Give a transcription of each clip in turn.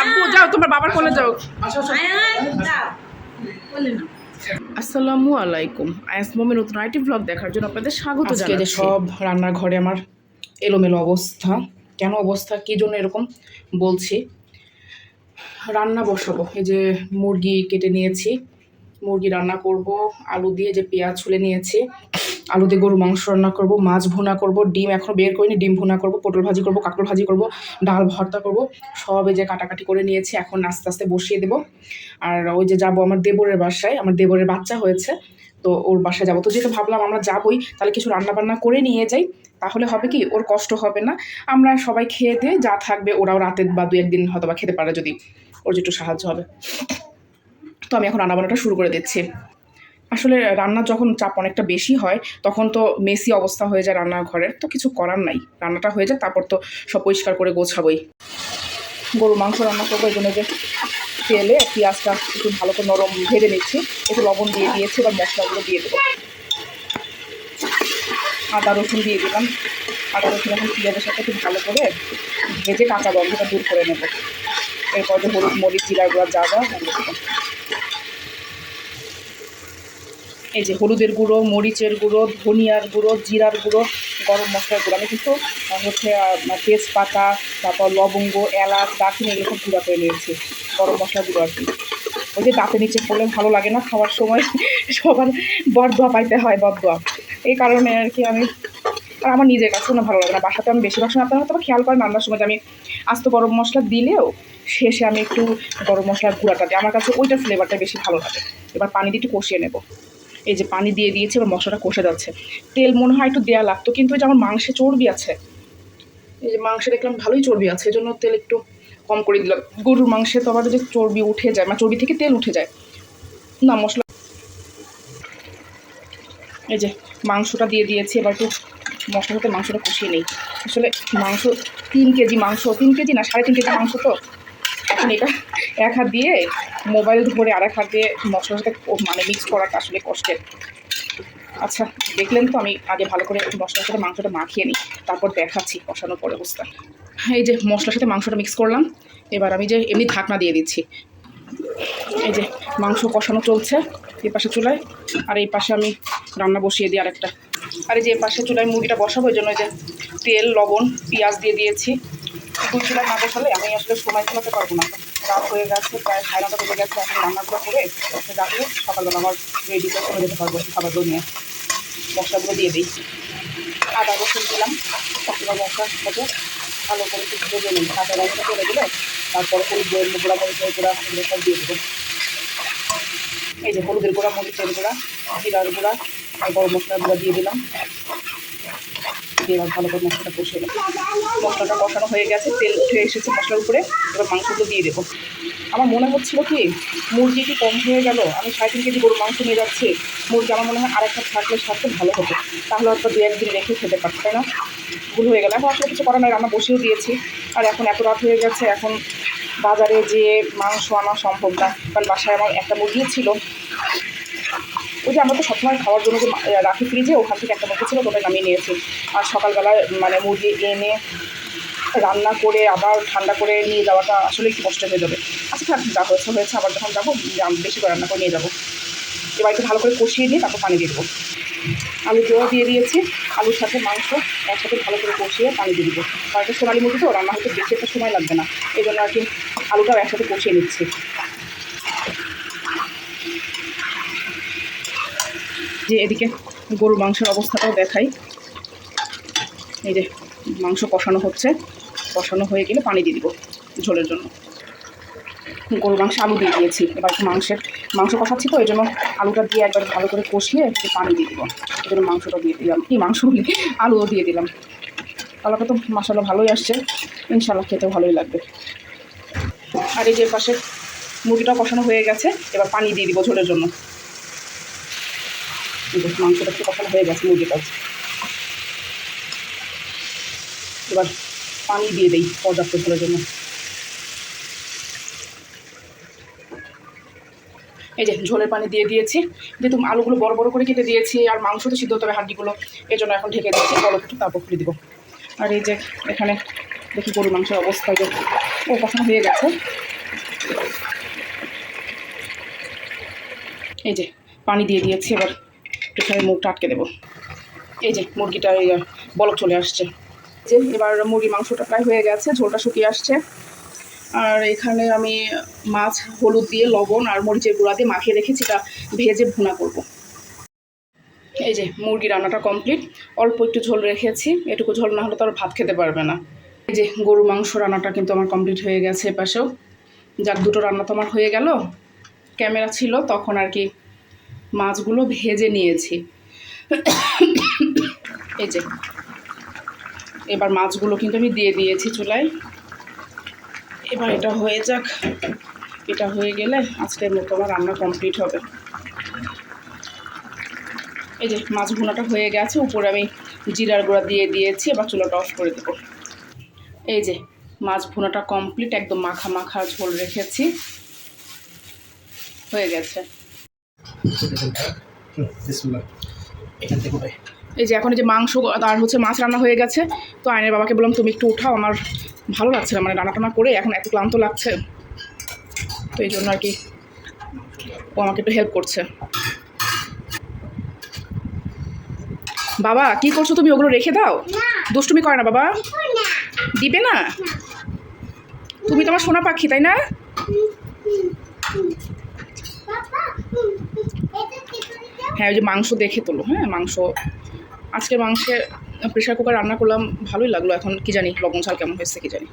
আব্বু যাও তোমার বাবার কোলে যাও। আসসালামু আলাইকুম। আয়াস মমির নতুন আইটি ব্লগ দেখার জন্য আপনাদের স্বাগত জানাচ্ছি। সব রান্নার ঘরে আমার এলোমেলো অবস্থা। কেন অবস্থা, কি জন্য এরকম বলছি। রান্না বসাবো, এই যে মুরগি কেটে নিয়েছি, মুরগি রান্না করব। আলু দিয়ে যে পেঁয়াজ ছুলে নিয়েছি, আলু দিয়ে গরু মাংস রান্না করব, মাছ ভুনা করব, ডিম এখনো বের করিনি, ডিম ভুনা করব, পটল ভাজি করব, কাঁকড় ভাজি করব, ডাল ভর্তা করব। সব এই যে কাটাকাটি করে নিয়েছি, এখন আস্তে আস্তে বসিয়ে দেবো। আর ওই যে যাবো আমার দেবরের বাসায়, আমার দেবরের বাচ্চা হয়েছে, তো ওর বাসায় যাবো। তো যেহেতু ভাবলাম আমরা যাবোই, তাহলে কিছু রান্না বান্না করে নিয়ে যাই, তাহলে হবে কি ওর কষ্ট হবে না। আমরা সবাই খেয়ে দিয়ে যা থাকবে ওরাও রাতে বা 2-1 দিন হয়তো বা খেতে পারে, যদি ওর যে একটু সাহায্য হবে। তো আমি এখন রান্নাবান্নাটা শুরু করে দিচ্ছি। আসলে রান্নার যখন চাপ অনেকটা বেশি হয় তখন তো মেসি অবস্থা হয়ে যায় রান্নাঘরের, তো কিছু করার নাই, রান্নাটা হয়ে যায় তারপর তো সব পরিষ্কার করে গোছাবই। গরু মাংস রান্না করবো, এই জন্য যে তেলে পেঁয়াজটা একটু ভালো করে নরম ভেজে নিচ্ছি, একটু লবণ দিয়ে দিয়েছি, এবার মশলাগুলো দিয়ে দেবো। আদা রসুন দিয়ে দিলাম, আদা রসুন এখন পেঁয়াজের সাথে খুব ভালো করে ভেজে কাঁচা গন্ধটা দূর করে নেব। এরপর যে হলুদ মরিচ জিরা গুঁড়া যা যা ওগুলো দেবো। এই যে হলুদের গুঁড়ো, মরিচের গুঁড়ো, ধনিয়ার গুঁড়ো, জিরার গুঁড়ো, গরম মশলার গুঁড়ো। আমি কিন্তু হচ্ছে তেজপাতা, তারপর লবঙ্গ, এলাচ, দারচিনি এগুলো সব গুঁড়া করে নিয়েছি, গরম মশলার গুঁড়ো আর কি। ওই যে দাঁতে নিচে পড়লে ভালো লাগে না খাওয়ার সময়, সবার বদদোয়া পাইতে হয়, বদদোয়া। এই কারণে আর কি আমি, আর আমার নিজের কাছেও না ভালো লাগে না। বাসাতে আমি বেশিরভাগ সময়, আপনারা হয়তো খেয়াল করেন রান্নার সময় যে আমি আস্ত গরম মশলা দিলেও শেষে আমি একটু গরম মশলার গুঁড়াটা দিই, আমার কাছে ওইটার ফ্লেভারটা বেশি ভালো লাগে। এবার পানি দিয়ে একটু কষিয়ে নেব। এই যে পানি দিয়ে দিয়েছি, এবার মশলাটা কষে যাচ্ছে। তেল মনে হয় একটু দেওয়া লাগতো, কিন্তু এই যে আমার মাংসে চর্বি আছে, এই যে মাংসে দেখলাম ভালোই চর্বি আছে, এই জন্য তেল একটু কম করে দিলাম। গরুর মাংসে তো আবার যে চর্বি উঠে যায়, মানে চর্বি থেকে তেল উঠে যায় না। মশলা এই যে মাংসটা দিয়ে দিয়েছি, এবার একটু মশলার সাথে মাংসটা কষিয়ে নেই। আসলে মাংস 3 কেজি মাংস, 3 কেজি না 3.5 কেজি মাংস, তো এখন এটা এক হাত দিয়ে মোবাইল ধরে আর এক হাত দিয়ে মশলার সাথে মানে মিক্স করাটা আসলে কষ্টের। আচ্ছা দেখলেন তো, আমি আগে ভালো করে মশলার সাথে মাংসটা মাখিয়ে নিই, তারপর দেখাচ্ছি কষানোর পরে অবস্থা। এই যে মশলার সাথে মাংসটা মিক্স করলাম, এবার আমি যে এমনি ঢাকনা দিয়ে দিচ্ছি। এই যে মাংস কষানো চলছে এই পাশে চুলায়, আর এই পাশে আমি রান্না বসিয়ে দিই আরেকটা। আর এই যে এই পাশে চুলায় মুরগিটা বসাবো, ওই জন্য যে তেল লবণ পেঁয়াজ দিয়ে দিয়েছি। দুই চুলায় না বসালে আমি আসলে সময় চালাতে পারবো না। রাত হয়ে গেছে, প্রায় 9:30 বেজে গেছে। এখন রান্নাগুলো করে রাখলে সকালবেলা আমার রেডি করে চলে যেতে পারবো খাবারগুলো নিয়ে। মশলাগুলো দিয়ে দিই, আদা রসুন দিলাম, এবার মশলার সাথে ভালো করে একটু ভেজে নিই। আদা রসুন করে দিলে তারপরে হলুদ গুঁড়া মরিচের গুঁড়া এগুলো সব দিয়ে দেবো। এই যে হলুদের গুঁড়া, মরিচের গুঁড়া, জিরার গুঁড়া আর গরম মশলার গুঁড়া দিয়ে দিলাম। এবার ভালো করে মশলাটা কষিয়ে নেব। মশলাটা কষানো হয়ে গেছে, তেল উঠে এসেছে মশলার উপরে, এবার মাংসগুলো দিয়ে দেবো। আমার মনে হচ্ছিল কি মুরগি কি কম হয়ে গেল, আমি 3.5 কেজি গরুর মাংস নিয়ে যাচ্ছি, মুরগি আমার মনে হয় আরেকটা থাকলে সাথে ভালো হতো, তাহলে হয়তো 2-1 দিন রেখে খেতে পারত, তাই না? ভুল হয়ে গেল। এখন আসলে কিছু করার নাই, রান্না বসিয়েও দিয়েছি। আর এখন এত রাত হয়ে গেছে, এখন বাজারে যে মাংস আনা সম্ভব না, কারণ বাসায় আমার একটা মুরগি ছিল। ওই যে আমরা তো সবসময় খাওয়ার জন্য যে রাখি ফ্রিজে, ওখান থেকে একটা মুরগি ছিল, ওটা নামিয়ে নিয়েছি। আর সকালবেলায় মানে মুরগি এনে রান্না করে আবার ঠান্ডা করে নিয়ে যাওয়াটা আসলে একটু কষ্ট হয়ে যাবে। আচ্ছা থাক, যা হয়েছে হয়েছে, আবার যখন যাবো বেশি করে রান্না করে নিয়ে যাবো। এবার একটু ভালো করে কষিয়ে দিয়ে তারপর পানি দিয়ে দেবো। আলু দিয়ে দিয়েছি, আলুর সাথে মাংস একসাথে ভালো করে কষিয়ে পানি দিয়ে দেবো। আর একটা সোনালি মুরগি তো রান্না হতে বেশি একটা সময় লাগবে না, এই জন্য আর কি আলুটাও একসাথে কষিয়ে নিচ্ছি। যে এদিকে গরুর মাংসের অবস্থাটাও দেখাই। এই যে মাংস কষানো হচ্ছে, কষানো হয়ে গেলে পানি দিয়ে দিব ঝোলের জন্য। গরুর মাংস আলু দিয়ে দিয়েছি, এবার একটু মাংস কষাচ্ছি, তো এই জন্য আলুটা দিয়ে একবার ভালো করে কষিয়ে একটু পানি দিয়ে দিব। এই জন্য মাংসটা দিয়ে দিলাম, মাংস বলি আলুও দিয়ে দিলাম। আলুটা তো মশলা ভালোই আসছে, ইনশাল্লাহ খেতেও ভালোই লাগবে। আর এই যে পাশে মুরগিটা কষানো হয়ে গেছে, এবার পানি দিয়ে দিব ঝোলের জন্য। মাংসটা একটু কষানো হয়ে গেছে, মুরগিটাও। এবার পানি দিয়ে দিই পর্যাপ্ত ঝোলের জন্য। এই যে ঝোলের পানি দিয়ে দিয়েছি, যেহেতু আলুগুলো বড় বড় করে কেটে দিয়েছি, আর মাংস তো সিদ্ধ হতে হবে হাড্ডিগুলো, এই জন্য এখন ঢেকে দিচ্ছি, একটু তারপর খুলে দিব। আর এই যে এখানে দেখি গরুর মাংসের অবস্থা, যে ও কষানো হয়ে গেছে, এই যে পানি দিয়ে দিয়েছি, এবার প্রেশারের মুখটা আটকে দেবো। এই যে মুরগিটা বলক চলে আসছে। যে এবার মুরগি মাংসটা প্রায় হয়ে গেছে, ঝোলটা শুকিয়ে আসছে। আর এখানে আমি মাছ হলুদ দিয়ে লবণ আর মরিচের গুঁড়া দিয়ে মাখিয়ে রেখেছি, এটা ভেজে ভুনা করব। এই যে মুরগি রান্নাটা কমপ্লিট, অল্প একটু ঝোল রেখেছি, এটুকু ঝোল না হলে তো আর ভাত খেতে পারবে না। এই যে গরু মাংস রান্নাটা কিন্তু আমার কমপ্লিট হয়ে গেছে। এপাশেও যাক, দুটো রান্না তো আমার হয়ে গেল। ক্যামেরা ছিল তখন আর কি মাছগুলো ভেজে নিয়েছি। এই যে এবার মাছগুলো কিন্তু আমি দিয়ে দিয়েছি চুলায়। এবার এটা হয়ে যাক, এটা হয়ে গেলে আজকের মতো আমার রান্না কমপ্লিট হবে। এই যে মাছ ভুনাটা হয়ে গেছে, উপরে আমি জিরার গুঁড়া দিয়ে দিয়েছি। এবার চুলাটা অফ করে দেবো। এই যে মাছ ভুনাটা কমপ্লিট, একদম মাখা মাখা ঝোল রেখেছি, হয়ে গেছে। এই যে এখন এই যে মাংস আর হচ্ছে মাছ রান্না হয়ে গেছে। তো আয়নের বাবাকে বললাম তুমি একটু উঠাও, আমার ভালো লাগছে না, মানে রান্না টান্না করে এখন এত ক্লান্ত লাগছে, তো এই জন্য আর কি ও আমাকে একটু হেল্প করছে। বাবা কি করছো তুমি? ওগুলো রেখে দাও, দুষ্টুমি করে না বাবা। দিবে না? তুমি তোমার সোনা পাখি, তাই না? হ্যাঁ, ওই যে মাংস দেখে তোলো। হ্যাঁ, মাংস আজকে মাংসে প্রেশার কুকার রান্না করলাম, ভালোই লাগলো। এখন কি জানি লবণ ঝাল কেমন হয়েছে কি জানি।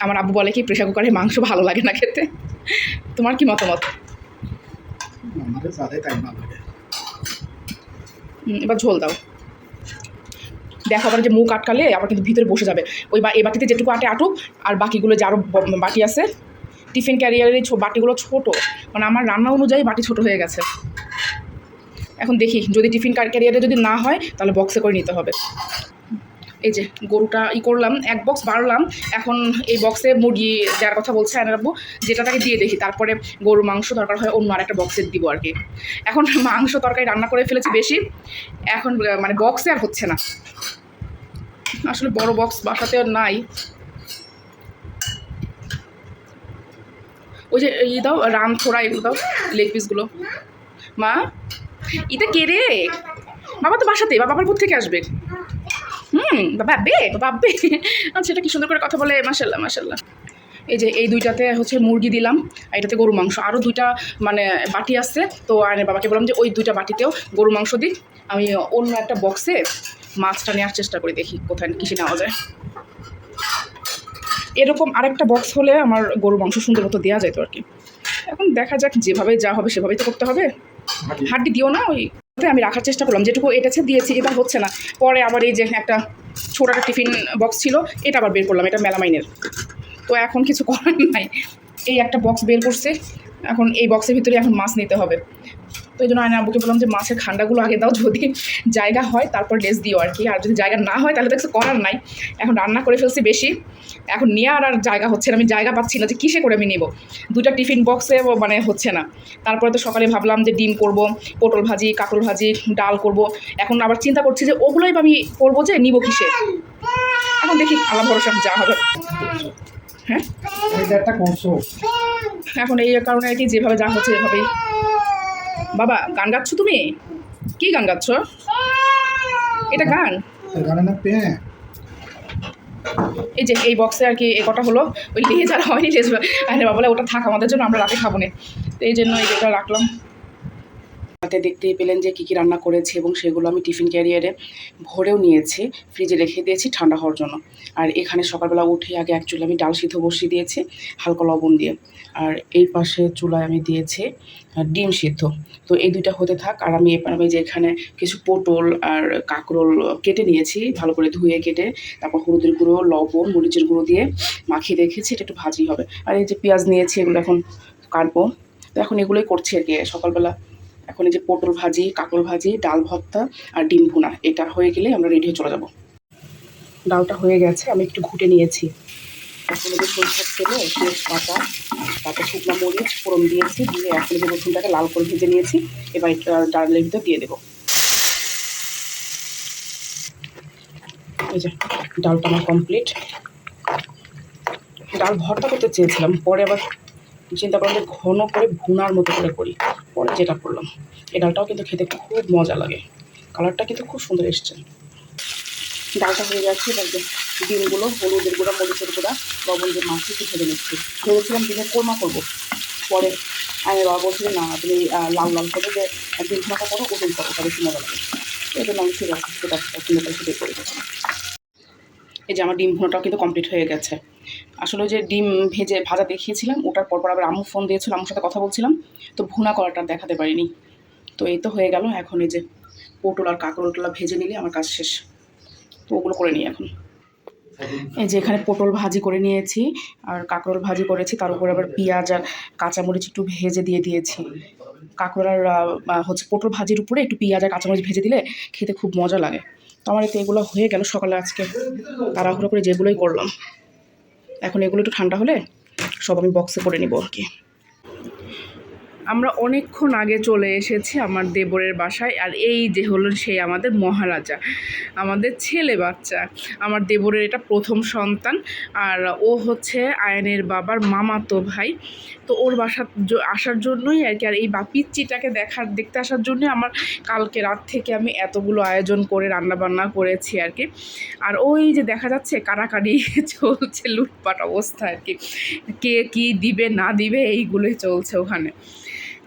আমার আব্বু বলে কি প্রেশার কুকারে মাংস ভালো লাগে না খেতে। তোমার কি মতামত? এবার ঝোল দাও। দেখো আবার যে মুখ আটকালে আবার কিন্তু ভিতরে বসে যাবে। ওই এই বাটিতে যেটুকু আটুক, আর বাকিগুলো যে আরও বাটি আছে, টিফিন ক্যারিয়ারের বাটিগুলো ছোট, মানে আমার রান্না অনুযায়ী বাটি ছোট হয়ে গেছে। এখন দেখি যদি টিফিন ক্যারিয়ারে যদি না হয় তাহলে বক্সে করে নিতে হবে। এই যে গরুটা করলাম, এক বক্স বাড়লাম। এখন এই বক্সে মুরগি যার কথা বলছে আয়নার আব্বু, যেটাকে দিয়ে দেখি, তারপরে গরু মাংস দরকার হয় অন্য আরেকটা বক্সে দিব আর কি। এখন মাংস তরকারি রান্না করে ফেলেছি বেশি, এখন মানে বক্সে আর হচ্ছে না। আসলে বড় বক্স বাসাতে আর নাই। ওই যে দাও রান থোড়া, এগুলো দাও, লেগ পিসগুলো। মা এটা কে রে? বাবা তো বাসাতে, বাবা আবার কোথা থেকে আসবে? বাবা আব্বে। আচ্ছা, এটা কি সুন্দর করে কথা বলে, মাশাল্লাহ মাশাল্লাহ। এই যে এই দুইটাতে হচ্ছে মুরগি দিলাম, এটাতে গরু মাংস। আরও দুইটা মানে বাটি আছে, তো আয়নের বাবাকে বললাম যে ওই দুইটা বাটিতেও গরু মাংস দিই। আমি অন্য একটা বক্সে মাছটা নেওয়ার চেষ্টা করি, দেখি কোথায় কিসে নেওয়া যায়। এরকম আরেকটা বক্স হলে আমার গরু মাংস সুন্দর মতো দেওয়া যেত আর কি। এখন দেখা যাক, যেভাবে যা হবে সেভাবেই তো করতে হবে। হাড্ডি দিও না, ওই আমি রাখার চেষ্টা করলাম যেটুকু এটাছে দিয়েছি, এটা হচ্ছে না। পরে আবার এই যে একটা ছোট একটা টিফিন বক্স ছিল, এটা আবার বের করলাম, এটা মেলামাইনের। তো এখন কিছু করার নাই, এই একটা বক্স বের করছে, এখন এই বক্সের ভিতরে এখন মাছ নিতে হবে। তো এই জন্য আয়না আব্বুকে বললাম যে মাছের খান্ডাগুলো আগে দাও, যদি জায়গা হয় তারপর লেস দিও আর কি। আর যদি জায়গা না হয় তাহলে তো কিছু করার নাই। এখন রান্না করে ফেলছি বেশি, এখন নিয়ে আর জায়গা হচ্ছে না, আমি জায়গা পাচ্ছি না যে কিসে করে আমি নেব। দুটা টিফিন বক্সে মানে হচ্ছে না। তারপরে তো সকালে ভাবলাম যে ডিম করব, পটল ভাজি, কাঁকরোল ভাজি, ডাল করব। এখন আবার চিন্তা করছি যে ওগুলোই আমি করবো, যে নিব কিসে। এখন দেখি আল্লাহ ভরসা যা হবে। হ্যাঁ, এখন এই কারণে আর কি, যেভাবে যা হচ্ছে এভাবেই। বাবা গান গাচ্ছ তুমি? কি গান গাচ্ছ? এটা গান? এই যে এই বক্সে আর কি এ কটা হলো, ওই লেজ আর হয়নি, লেজ বাবা বলে ওটা থাক আমাদের জন্য, আমরা রাতে খাবো না। তো এই জন্য এই যেটা রাখলাম। রাতে দেখতেই পেলেন যে কী কী রান্না করেছি, এবং সেগুলো আমি টিফিন ক্যারিয়ারে ভরেও নিয়েছি, ফ্রিজে রেখে দিয়েছি ঠান্ডা হওয়ার জন্য। আর এখানে সকালবেলা উঠে আগে অ্যাকচুয়ালি আমি ডাল সিদ্ধ বসিয়ে দিয়েছি হালকা লবণ দিয়ে, আর এই পাশে চুলায় আমি দিয়েছি ডিম সিদ্ধ। তো এই দুইটা হতে থাক, আর আমি যে এখানে কিছু পটল আর কাঁকরোল কেটে নিয়েছি, ভালো করে ধুয়ে কেটে, তারপর হলুদের গুঁড়ো, লবণ, মরিচের গুঁড়ো দিয়ে মাখিয়ে রেখেছি, এটা একটু ভাজি হবে। আর এই যে পেঁয়াজ নিয়েছি, এগুলো এখন কাটবো। তো এখন এগুলোই করছি আর কি সকালবেলা। এখন এই যে পটল ভাজি, কাঁকরোল ভাজি, ডাল ভর্তা আর ডিম ভুনা, এটা হয়ে গেলে আমরা রেডি হয়ে চলে যাব। ডালটা হয়ে গেছে, আমি একটু ঘুটে নিয়েছি। এখন এই যে সরষের তেলে পেঁয়াজ কাটা, তারপর শুকনো মরিচ ফোড়ন দিয়েছি, দিয়ে এখন যে রসুনটাকে লাল করে ভেজে নিয়েছি, এবার এটা ডালের ভিতর দিয়ে দেবো। এই যে ডালটা আমার কমপ্লিট ডাল ভর্তা করতে চেয়েছিলাম, পরে আবার চিন্তা করলাম যে ঘন করে ভুনার মতো করে করি, পরে যেটা করলাম। এই ডালটাও কিন্তু খেতে খুব মজা লাগে, কালারটা কিন্তু খুব সুন্দর এসছে। ডালটা হয়ে যাচ্ছে, এবার ডিমগুলো হলুদের গুঁড়া, মরিচের গুঁড়া, লবণ দিয়ে মাছ একটু ভেজে নিচ্ছি। ভেবেছিলাম ডিমের কোরমা করবো, পরে আমি বাবা বলছি যে না, তুমি লাল লাল করে যে ডিম ভর্তা করো, ওটাই করো, ওটা বেশি মজা লাগে। এই জন্য আমি সেটা পছন্দ করে সেটাই করে দিচ্ছি। এই যে আমার ডিম ভুনাটাও কিন্তু কমপ্লিট হয়ে গেছে। আসলে যে ডিম ভাজা দেখিয়েছিলাম, ওটার পরপর আবার আম্মু ফোন দিয়েছিল, আম্মুর সাথে কথা বলছিলাম, তো ভুনা করাটা দেখাতে পারিনি। তো এই তো হয়ে গেল। এখন এই যে পটল আর কাঁকরোলটা ভেজে নিলে আমার কাজ শেষ। তো ওগুলো করে নিই এখন। এই যে এখানে পটল ভাজি করে নিয়েছি আর কাঁকরোল ভাজি করেছি, তার উপরে আবার পেঁয়াজ আর কাঁচামরিচ একটু ভেজে দিয়ে দিয়েছি। কাঁকরোল আর হচ্ছে পটল ভাজির উপরে একটু পেঁয়াজ আর কাঁচামরিচ ভেজে দিলে খেতে খুব মজা লাগে। তো আমার এতে এগুলো হয়ে গেল সকালে, আজকে তাড়াহুড়ো করে যেগুলোই করলাম। এখন এগুলো একটু ঠান্ডা হলে সব আমি বক্সে করে নিব আর কি। আমরা অনেকক্ষণ আগে চলে এসেছি আমার দেবরের বাসায়, আর এই যে হলো সেই আমাদের মহারাজা, আমাদের ছেলে বাচ্চা। আমার দেবরের এটা প্রথম সন্তান, আর ও হচ্ছে আয়নের বাবার মামাতো ভাই। তো ওর বাসা আসার জন্যই আর কি, আর এই পিচ্চিটাকে দেখতে আসার জন্যই আমার কালকে রাত থেকে আমি এতগুলো আয়োজন করে রান্নাবান্না করেছি আর কি। আর ওই যে দেখা যাচ্ছে কাড়াকাড়ি চলছে, লুটপাট অবস্থা আর কি, কে কী দিবে না দিবে এইগুলোই চলছে ওখানে।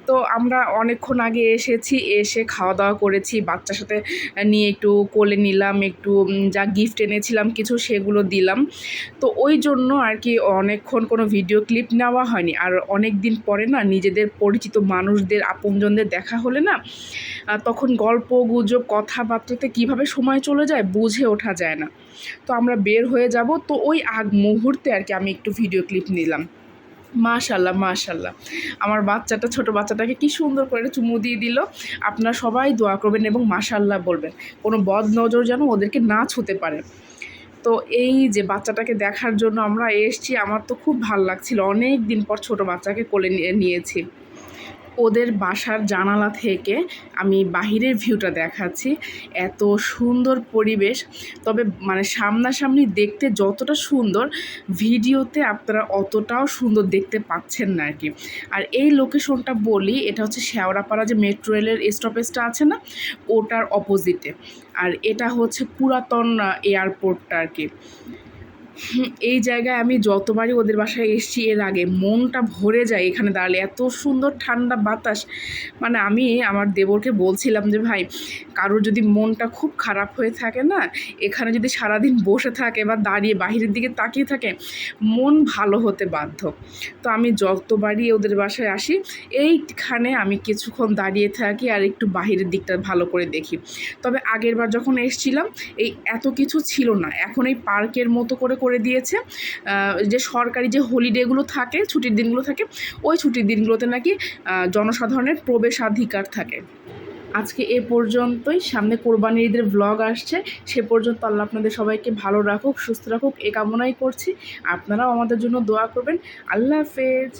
তো আমরা অনেকক্ষণ আগে এসেছি, এসে খাওয়া দাওয়া করেছি, বাচ্চার সাথে নিয়ে একটু কোলে নিলাম, একটু যা গিফট এনেছিলাম কিছু সেগুলো দিলাম। তো ওই জন্য আর কি অনেকক্ষণ কোনো ভিডিও ক্লিপ নেওয়া হয়নি। আর অনেক দিন পরে না নিজেদের পরিচিত মানুষদের, আপনজনদের দেখা হলে না, তখন গল্প গুজব কথাবার্তাতে কীভাবে সময় চলে যায় বুঝে ওঠা যায় না। তো আমরা বের হয়ে যাব, তো ওই মুহূর্তে আর কি আমি একটু ভিডিও ক্লিপ নিলাম। মাশাল্লাহ মাশাল্লাহ, আমার বাচ্চাটা, ছোট বাচ্চাটাকে কি সুন্দর করে চুমু দিয়ে দিল। আপনারা সবাই দোয়া করবেন এবং মাশাল্লাহ বলবেন, কোনো বদ নজর যেন ওদেরকে না ছুঁতে পারে। তো এই যে বাচ্চাটাকে দেখার জন্য আমরা এসেছি, আমার তো খুব ভালো লাগছিল, অনেক দিন পর ছোট বাচ্চাকে কোলে নিয়েছি। ওদের বাসার জানালা থেকে আমি বাহিরের ভিউটা দেখাচ্ছি, এত সুন্দর পরিবেশ। তবে মানে সামনাসামনি দেখতে যতটা সুন্দর, ভিডিওতে আপনারা অতটাও সুন্দর দেখতে পাচ্ছেন না আর কি। আর এই লোকেশনটা বলি, এটা হচ্ছে শেওড়াপাড়া যে মেট্রো রেলের স্টপেজটা আছে না, ওটার অপোজিটে। আর এটা হচ্ছে পুরাতন এয়ারপোর্টটা আর কি। এই জায়গায় আমি যতবারই ওদের বাসায় এসেছি এর আগে, মনটা ভরে যায় এখানে দাঁড়ালে, এত সুন্দর ঠান্ডা বাতাস। মানে আমি আমার দেবরকে বলছিলাম যে ভাই, কারোর যদি মনটা খুব খারাপ হয়ে থাকে না, এখানে যদি সারাদিন বসে থাকে বা দাঁড়িয়ে বাহিরের দিকে তাকিয়ে থাকে, মন ভালো হতে বাধ্য। তো আমি যতবারই ওদের বাসায় আসি, এইখানে আমি কিছুক্ষণ দাঁড়িয়ে থাকি আর একটু বাহিরের দিকটা ভালো করে দেখি। তবে আগের বার যখন এসেছিলাম এই এত কিছু ছিল না, এখন এই পার্কের মতো করে দিয়েছে। যে সরকারি যে হলিডেগুলো থাকে, ছুটির দিনগুলো থাকে, ওই ছুটির দিনগুলোতে নাকি জনসাধারণের প্রবেশাধিকার থাকে। আজকে এ পর্যন্তই, সামনে কোরবানির ঈদের ভ্লগ আসছে, সে পর্যন্ত আল্লাহ আপনাদের সবাইকে ভালো রাখুক, সুস্থ রাখুক, এ কামনাই করছি। আপনারাও আমাদের জন্য দোয়া করবেন। আল্লাহ হাফেজ।